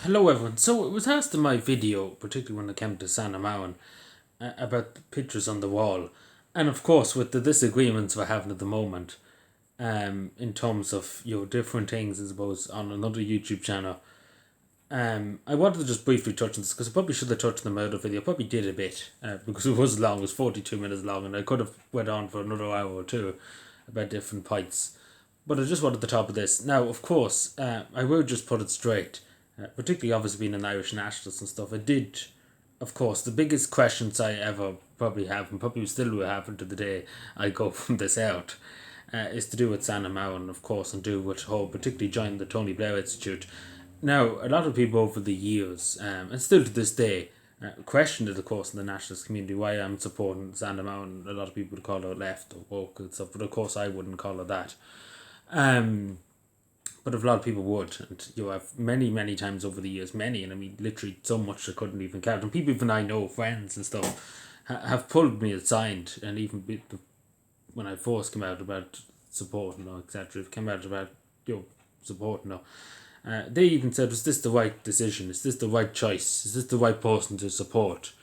Hello everyone. So it was asked in my video, particularly when it came to Sanna about the pictures on the wall. And of course with the disagreements we're having at the moment, in terms of different things I suppose on another YouTube channel. I wanted to just briefly touch on this because I probably should have touched on the murder video. I probably did a bit, because it was long, it was 42 minutes long, and I could have went on for another hour or two about different points. But I just wanted the top of this. Now, of course, I will just put it straight, particularly obviously being an Irish nationalist and stuff. I did, of course, the biggest questions I ever probably have, and probably still will have until the day I go from this out, is to do with Sanna Marin, of course, and do with her, particularly joining the Tony Blair Institute. Now, a lot of people over the years, and still to this day, questioned it, of course, in the nationalist community, why I'm supporting Sanna Marin. A lot of people would call her left or woke and stuff, but of course I wouldn't call her that. But a lot of people would, and I've many times over the years, and I mean literally so much I couldn't even count. And people even I know, friends and stuff, have pulled me aside, and even when I first came out about supporting her, etc., came out about supporting her. They even said, was this the right decision? Is this the right choice? Is this the right person to support?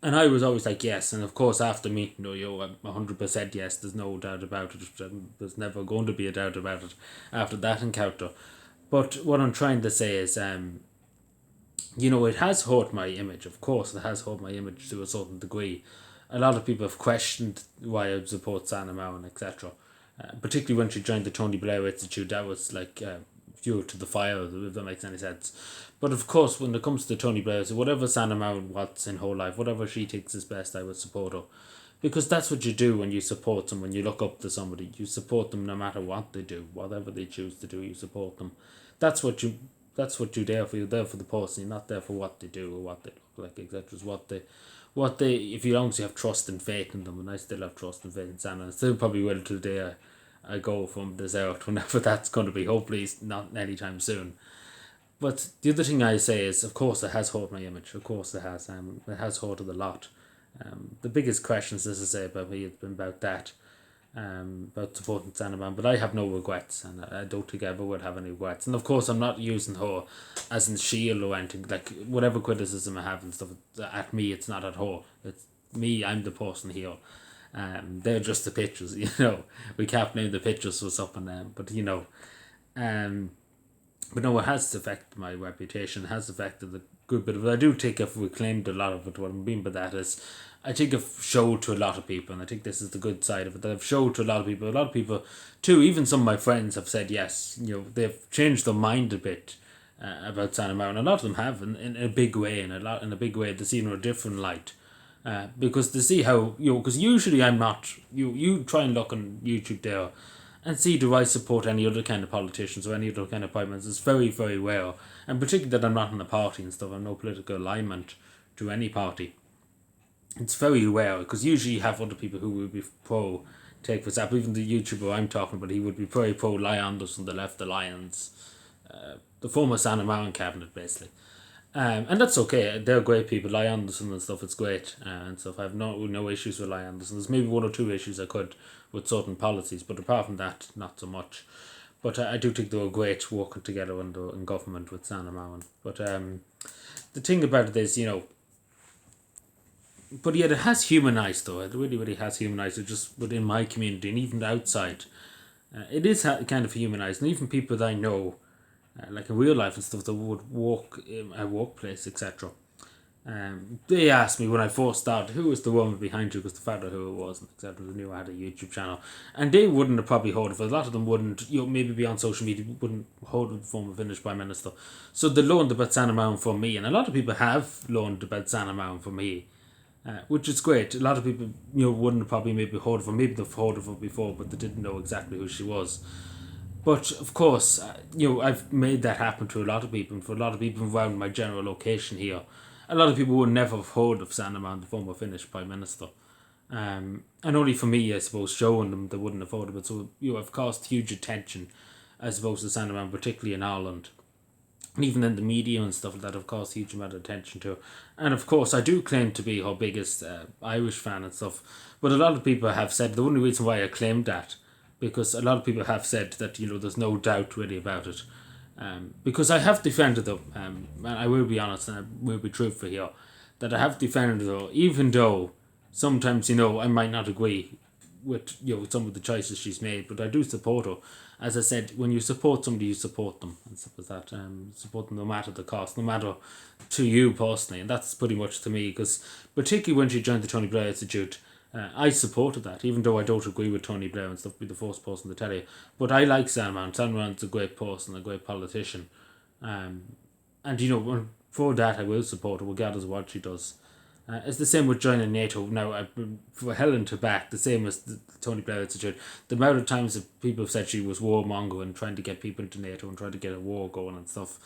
And I was always like, yes. And of course, after meeting her, I'm 100% yes. There's no doubt about it. There's never going to be a doubt about it after that encounter. But what I'm trying to say is, it has hurt my image. Of course, it has hurt my image to a certain degree. A lot of people have questioned why I support Sanna Marin, etc. Particularly when she joined the Tony Blair Institute, that was like fuel to the fire, if that makes any sense. But of course, when it comes to Tony Blair, so whatever Sanna Marin wants in her life, whatever she thinks is best, I would support her. Because that's what you do when you support someone, you look up to somebody. You support them no matter what they do, whatever they choose to do, you support them. That's what you you're there for. You're there for the person. You're not there for what they do or what they look like, etc. It's what they if you don't have trust and faith in them, and I still have trust and faith in Sanna, and still probably will till the day I go from this out, whenever that's going to be. Hopefully it's not anytime soon. But the other thing I say is, of course, it has hurt my image. Of course, it has. It has hurt it a lot. The biggest questions, as I say, about me, it's been about that, about supporting Sanna Marin. But I have no regrets, and I don't think I ever would have any regrets. And of course, I'm not using her as in shield or anything. Like whatever criticism I have and stuff at me, it's not at her. It's me. I'm the person here. They're just the pictures. We can't name the pictures for something. But But no, it has affected my reputation, it has affected a good bit of it. I do think I've reclaimed a lot of it. What I mean by that is, I think I've showed to a lot of people, and I think this is the good side of it, that I've showed to a lot of people. A lot of people, too, even some of my friends have said yes, they've changed their mind a bit about Sanna Marin. A lot of them have, in a big way, in a big way, to see in a different light. Because to see how, because usually I'm not, you try and look on YouTube there, and see, do I support any other kind of politicians or any other kind of party members? It's very, very rare. And particularly that I'm not in a party and stuff, I'm no political alignment to any party. It's very rare, because usually you have other people who will be pro, take for example, even the YouTuber I'm talking about, he would be very pro Lie Anderson, the Left Alliance, the former Sanna Marin cabinet, basically. And that's okay. They're great people. Lie Anderson and stuff, it's great and stuff. I have no issues with Lie Anderson. There's maybe one or two issues I could with certain policies, but apart from that, not so much. But I do think they were great working together in government with Sanna Marin. But the thing about it is, but yet it has humanised though. It really has humanised it just within my community and even outside. It is kind of humanised, and even people that I know, like in real life and stuff, that would work in a workplace, etc. They asked me when I first started, who was the woman behind you, because the father who it was, etc. They knew I had a YouTube channel, and they wouldn't have probably heard of it. A lot of them wouldn't, maybe be on social media, wouldn't heard of the former Finnish Prime Minister. So they learned about Sanna Marin from me, and a lot of people have learned about Sanna Marin from me, which is great. A lot of people, wouldn't have probably maybe heard of her, maybe they've heard of her before, but they didn't know exactly who she was. But of course, I've made that happen to a lot of people, and for a lot of people around my general location here, a lot of people would never have heard of Sanna Marin, the former Finnish Prime Minister. And only for me, I suppose, showing them, they wouldn't have heard of it. So, I've caused huge attention, I suppose, to Sanna Marin, particularly in Ireland. And even in the media and stuff like that, I've caused huge amount of attention to. And of course, I do claim to be her biggest Irish fan and stuff. But a lot of people have said, the only reason why I claimed that, because a lot of people have said that, there's no doubt really about it. Because I have defended them, and I will be honest and I will be truthful here, that I have defended her, even though sometimes, I might not agree with, with some of the choices she's made, but I do support her. As I said, when you support somebody, you support them, and stuff like that. Support them no matter the cost, no matter to you personally, and that's pretty much to me. Because particularly when she joined the Tony Blair Institute, I supported that, even though I don't agree with Tony Blair and stuff. Be the first person to tell you, but I like Salman. Salman's a great person, a great politician, and for that I will support her regardless of what she does. It's the same with joining NATO. Now, I've been for Helen to back, the same as the Tony Blair Institute. The amount of times that people have said she was warmonger and trying to get people into NATO and trying to get a war going and stuff.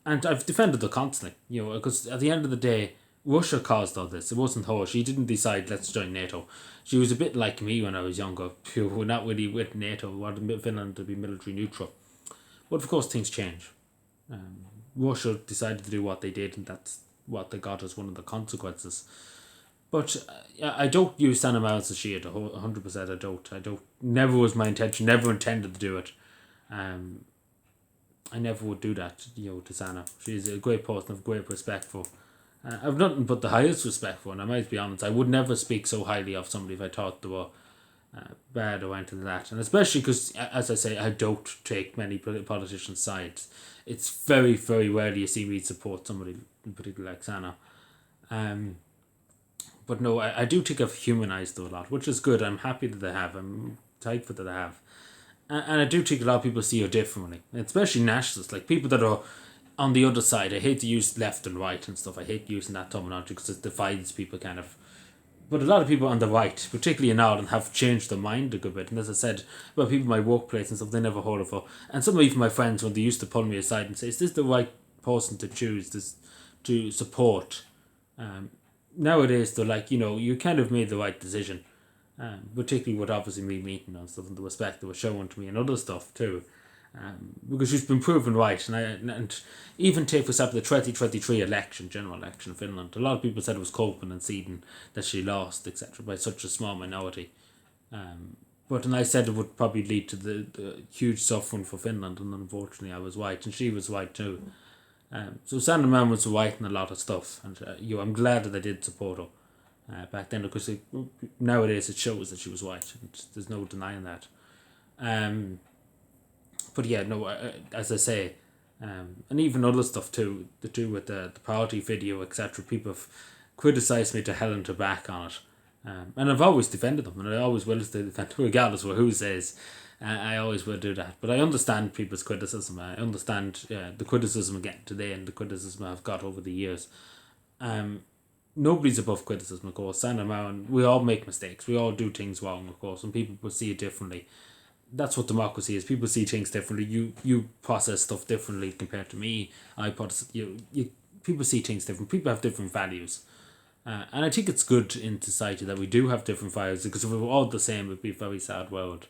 And I've defended her constantly, because at the end of the day, Russia caused all this. It wasn't her. She didn't decide, let's join NATO. She was a bit like me when I was younger. We're not really with NATO. We wanted Finland to be military neutral. But of course, things change. Russia decided to do what they did, and that's what they got as one of the consequences. But I don't use Sanna as a shield, 100%. I don't. Never was my intention. Never intended to do it. I never would do that, to Sanna. She's a great person. I've great respect for. I've nothing but the highest respect for, and I might be honest. I would never speak so highly of somebody if I thought they were bad or anything like that. And especially because, as I say, I don't take many politicians' sides. It's very, very rarely you see me support somebody, in particular like Sanna. But no, I do think I've humanised them a lot, which is good. I'm happy that they have. I'm thankful that they have. And I do think a lot of people see her differently, especially nationalists, like people that are on the other side. I hate to use left and right and stuff. I hate using that terminology because it divides people kind of. But a lot of people on the right, particularly in Ireland, have changed their mind a good bit. And as I said, well, people in my workplace and stuff, they never heard of her. And some of even my friends, when they used to pull me aside and say, is this the right person to choose, this to support? Nowadays, they're like, you kind of made the right decision. Particularly with obviously me meeting and stuff and the respect that was shown to me and other stuff too. Because she's been proven right. And even take, for example, the 2023 election, general election in Finland, a lot of people said it was Copen and Sweden that she lost, etc., by such a small minority. But and I said it would probably lead to the huge suffering for Finland, and unfortunately I was right, and she was right too. So Sandra Mann was right in a lot of stuff, and I'm glad that I did support her back then, because nowadays it shows that she was right, and there's no denying that. But yeah, no, as I say, and even other stuff too, to do with the party video, etc. People have criticised me to hell and to back on it. And I've always defended them, and I always will still defend them, regardless of who says. I always will do that. But I understand people's criticism. I understand the criticism I get today and the criticism I've got over the years. Nobody's above criticism, of course. Sanna Marin, we all make mistakes. We all do things wrong, of course, and people will see it differently. That's what democracy is. People see things differently. You process stuff differently compared to me. I process people see things different. People have different values. And I think it's good in society that we do have different values, because if we were all the same, it would be a very sad world.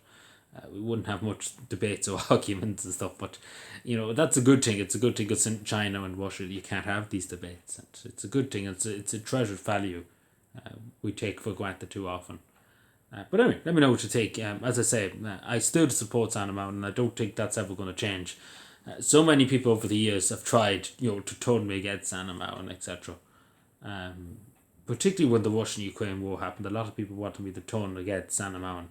We wouldn't have much debates or arguments and stuff, but that's a good thing. It's a good thing because in China and Russia you can't have these debates, and it's a good thing. It's a treasured value we take for granted too often. But anyway, let me know what you think. As I say, I still support Sanna Marin, and I don't think that's ever going to change. So many people over the years have tried, to turn me against Sanna Marin, etc. Particularly when the Russian-Ukraine war happened, a lot of people wanted me to turn against Sanna Marin.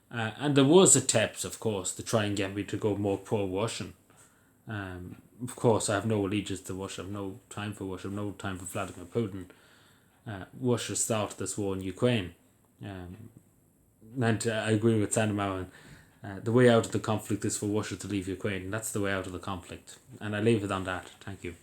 And there was attempts, of course, to try and get me to go more pro-Russian. Of course, I have no allegiance to Russia. I have no time for Russia. I have no time for Vladimir Putin. Russia started this war in Ukraine. And I agree with Sanna Marin. The way out of the conflict is for Russia to leave Ukraine. And that's the way out of the conflict. And I leave it on that. Thank you.